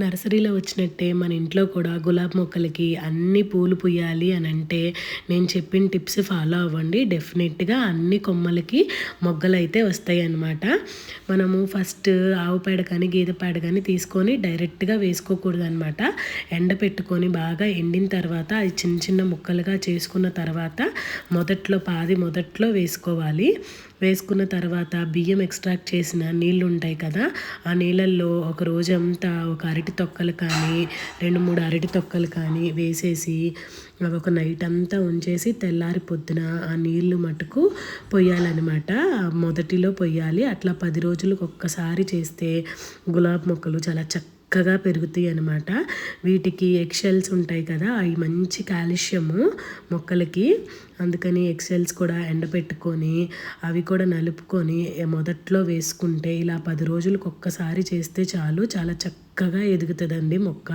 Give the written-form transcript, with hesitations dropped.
నర్సరీలో వచ్చినట్టే మన ఇంట్లో కూడా గులాబీ మొక్కలకి అన్ని పూలు పూయాలి అని అంటే నేను చెప్పిన టిప్స్ ఫాలో అవ్వండి. డెఫినెట్గా అన్ని కొమ్మలకి మొగ్గలు అయితే వస్తాయి అన్నమాట. మనము ఫస్ట్ ఆవు పేడ కానీ గేదె పేడ కానీ తీసుకొని డైరెక్ట్గా వేసుకోకూడదు అనమాట. ఎండ పెట్టుకొని బాగా ఎండిన తర్వాత అది చిన్న చిన్న ముక్కలుగా చేసుకున్న తర్వాత మొదట్లో వేసుకోవాలి. వేసుకున్న తర్వాత బియ్యం ఎక్స్ట్రాక్ట్ చేసిన నీళ్ళు ఉంటాయి కదా, ఆ నీళ్ళల్లో ఒక రోజంతా ఒక అరటి తొక్కలు కానీ 2-3 అరటి తొక్కలు కానీ వేసేసి అవి ఒక నైట్ అంతా ఉంచేసి తెల్లారి పొద్దున ఆ నీళ్లు మటుకు పొయ్యాలన్నమాట. మొదటిలో పొయ్యాలి. అట్లా 10 రోజులకు ఒక్కసారి చేస్తే గులాబీ మొక్కలు చాలా చక్కగా పెరుగుతాయి అన్నమాట. వీటికి ఎగ్షెల్స్ ఉంటాయి కదా, అవి మంచి కాల్షియము మొక్కలకి. అందుకని ఎగ్షెల్స్ కూడా ఎండబెట్టుకొని అవి కూడా నలుపుకొని మొదట్లో వేసుకుంటే ఇలా 10 రోజులకు ఒక్కసారి చేస్తే చాలు, చాలా చక్కగా ఎదుగుతుందండి మొక్క.